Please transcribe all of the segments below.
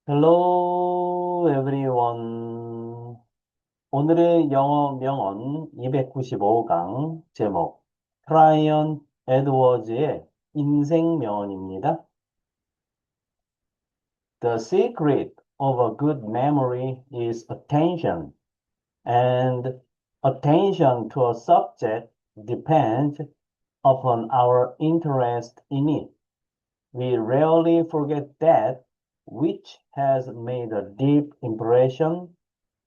Hello everyone. 오늘의 영어 명언 295강 제목 트라이언 에드워즈의 인생 명언입니다. The secret of a good memory is attention, and attention to a subject depends upon our interest in it. We rarely forget that which has made a deep impression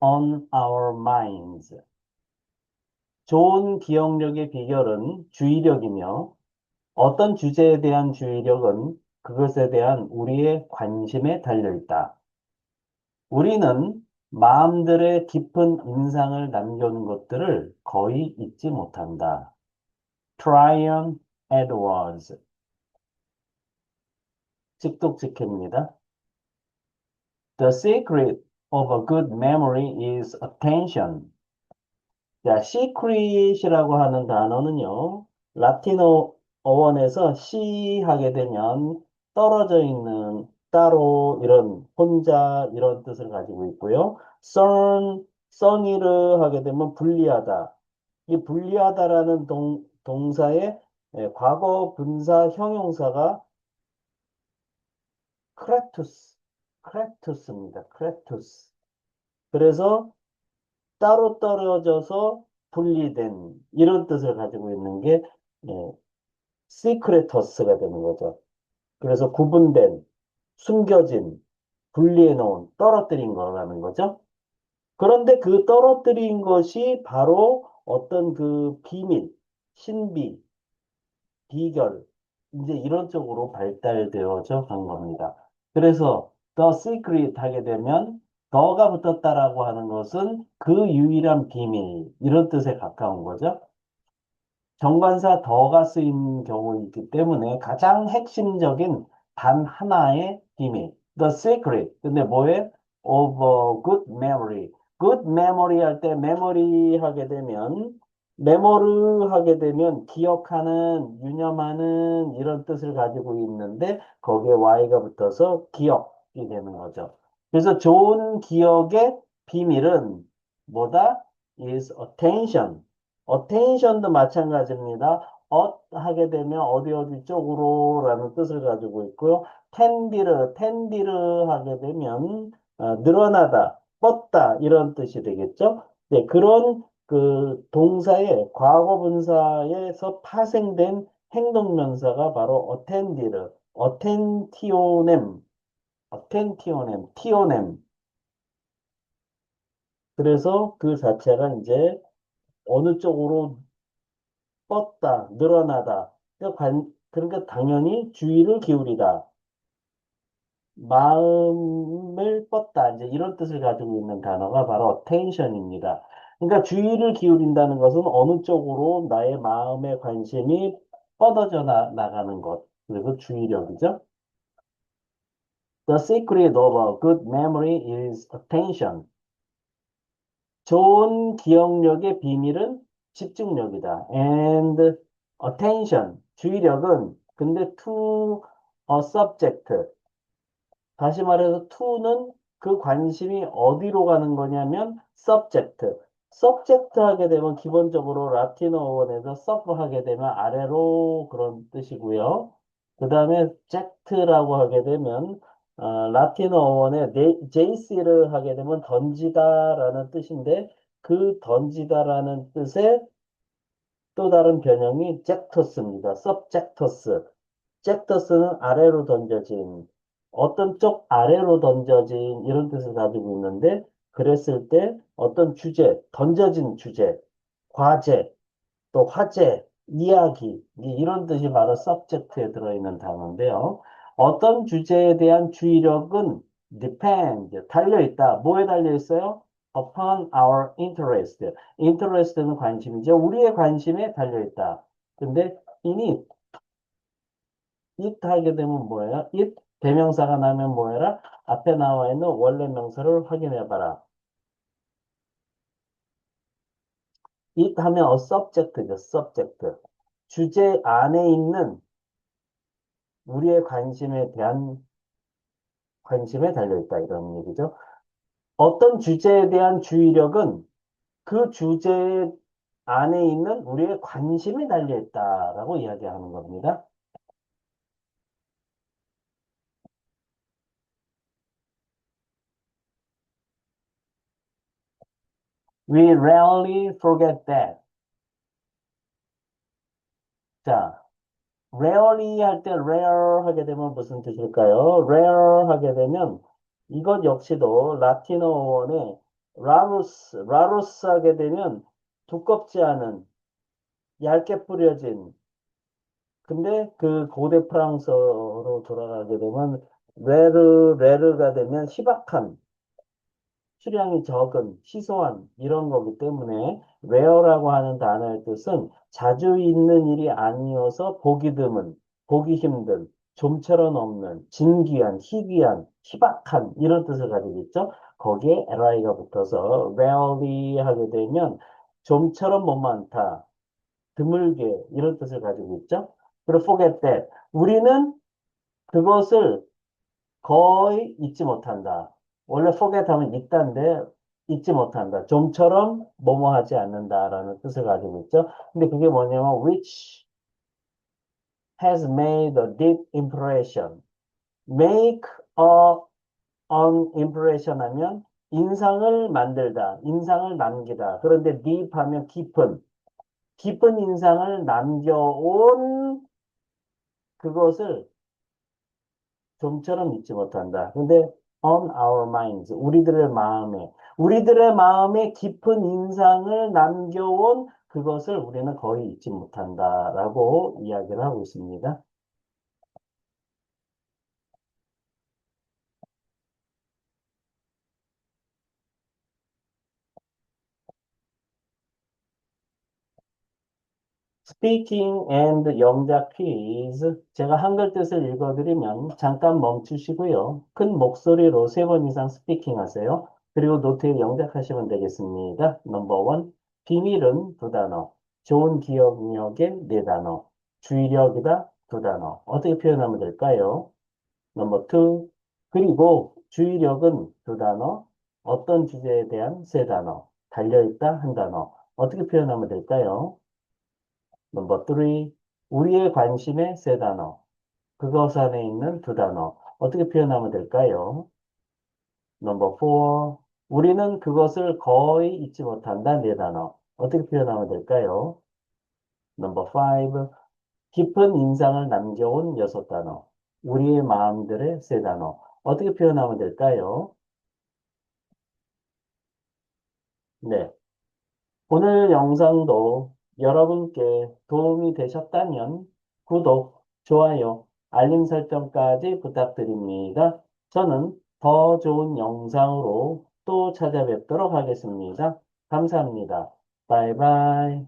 on our minds. 좋은 기억력의 비결은 주의력이며 어떤 주제에 대한 주의력은 그것에 대한 우리의 관심에 달려 있다. 우리는 마음들의 깊은 인상을 남겨놓은 것들을 거의 잊지 못한다. 트라이언 에드워즈. 직독직해입니다. The secret of a good memory is attention. 자, secret이라고 하는 단어는요, 라틴어 어원에서 she 하게 되면 떨어져 있는, 따로, 이런, 혼자, 이런 뜻을 가지고 있고요. son이를 하게 되면 분리하다. 이 분리하다라는 동사의 과거 분사 형용사가 크레투스, 크레투스입니다. 크레투스. 그래서 따로 떨어져서 분리된 이런 뜻을 가지고 있는 게 시크레터스가 되는 거죠. 그래서 구분된, 숨겨진, 분리해 놓은, 떨어뜨린 거라는 거죠. 그런데 그 떨어뜨린 것이 바로 어떤 그 비밀, 신비, 비결, 이제 이런 쪽으로 발달되어져 간 겁니다. 그래서 the secret 하게 되면 더가 붙었다라고 하는 것은 그 유일한 비밀, 이런 뜻에 가까운 거죠. 정관사 더가 쓰인 경우이기 때문에 가장 핵심적인 단 하나의 비밀, the secret. 근데 뭐에? of a good memory. good memory 할 때 memory 하게 되면 메모를 하게 되면 기억하는, 유념하는 이런 뜻을 가지고 있는데 거기에 y가 붙어서 기억이 되는 거죠. 그래서 좋은 기억의 비밀은 뭐다? is attention. attention도 마찬가지입니다. 하게 되면 어디 어디 쪽으로라는 뜻을 가지고 있고요. 텐디르 하게 되면 늘어나다, 뻗다 이런 뜻이 되겠죠. 네, 그런 그 동사의 과거 분사에서 파생된 행동명사가 바로 어텐디르, 티오넴. 그래서 그 자체가 이제 어느 쪽으로 뻗다, 늘어나다. 그러니까 당연히 주의를 기울이다. 마음을 뻗다. 이제 이런 뜻을 가지고 있는 단어가 바로 attention입니다. 그러니까 주의를 기울인다는 것은 어느 쪽으로 나의 마음의 관심이 뻗어져 나가는 것. 그리고 주의력이죠. The secret of a good memory is attention. 좋은 기억력의 비밀은 집중력이다. And attention, 주의력은 근데 to a subject. 다시 말해서 to는 그 관심이 어디로 가는 거냐면 subject. subject 하게 되면 기본적으로 라틴어 어원에서 sub 하게 되면 아래로 그런 뜻이고요. 그 다음에 ject라고 하게 되면 라틴어 어원에 jc를 하게 되면 던지다라는 뜻인데 그 던지다라는 뜻의 또 다른 변형이 젝터스입니다. subjectus. 젝터스는 아래로 던져진, 어떤 쪽 아래로 던져진 이런 뜻을 가지고 있는데 그랬을 때 어떤 주제, 던져진 주제, 과제, 또 화제, 이야기 이런 뜻이 바로 subject에 들어있는 단어인데요. 어떤 주제에 대한 주의력은 depend, 달려있다. 뭐에 달려있어요? upon our interest. interest는 관심이죠. 우리의 관심에 달려있다. 근데 init, it 하게 되면 뭐예요? it 대명사가 나면 뭐해라? 앞에 나와 있는 원래 명사를 확인해봐라. it 하면 a subject죠. subject. 주제 안에 있는 우리의 관심에 대한 관심에 달려있다. 이런 얘기죠. 어떤 주제에 대한 주의력은 그 주제 안에 있는 우리의 관심에 달려있다라고 이야기하는 겁니다. We rarely forget that. 자, rarely 할 때 rare 하게 되면 무슨 뜻일까요? rare 하게 되면 이것 역시도 라틴어 원에 라루스 하게 되면 두껍지 않은 얇게 뿌려진 근데 그 고대 프랑스어로 돌아가게 되면 레르가 되면 희박한 수량이 적은, 희소한 이런 거기 때문에 rare라고 하는 단어의 뜻은 자주 있는 일이 아니어서 보기 드문, 보기 힘든, 좀처럼 없는, 진귀한, 희귀한, 희박한 이런 뜻을 가지고 있죠. 거기에 li가 붙어서 rarely 하게 되면 좀처럼 못 많다, 드물게 이런 뜻을 가지고 있죠. 그리고 forget that 우리는 그것을 거의 잊지 못한다. 원래 forget 하면 잊다인데 잊지 못한다. 좀처럼 뭐뭐 하지 않는다라는 뜻을 가지고 있죠. 근데 그게 뭐냐면 which has made a deep impression. make a an impression 하면 인상을 만들다, 인상을 남기다. 그런데 deep 하면 깊은 인상을 남겨온 그것을 좀처럼 잊지 못한다. 근데 on our minds, 우리들의 마음에 깊은 인상을 남겨온 그것을 우리는 거의 잊지 못한다라고 이야기를 하고 있습니다. Speaking and 영작 퀴즈. 제가 한글 뜻을 읽어드리면 잠깐 멈추시고요. 큰 목소리로 3번 이상 스피킹 하세요. 그리고 노트에 영작하시면 되겠습니다. 넘버 원, 비밀은 2단어, 좋은 기억력의 4단어, 주의력이다 2단어. 어떻게 표현하면 될까요? 넘버 투, 그리고 주의력은 2단어, 어떤 주제에 대한 3단어, 달려있다 1단어. 어떻게 표현하면 될까요? 넘버 3, 우리의 관심의 3단어, 그것 안에 있는 2단어. 어떻게 표현하면 될까요? 넘버 4, 우리는 그것을 거의 잊지 못한다 4단어. 어떻게 표현하면 될까요? 넘버 5, 깊은 인상을 남겨온 6단어. 우리의 마음들의 3단어. 어떻게 표현하면 될까요? 네. 오늘 영상도 여러분께 도움이 되셨다면 구독, 좋아요, 알림 설정까지 부탁드립니다. 저는 더 좋은 영상으로 또 찾아뵙도록 하겠습니다. 감사합니다. 바이바이.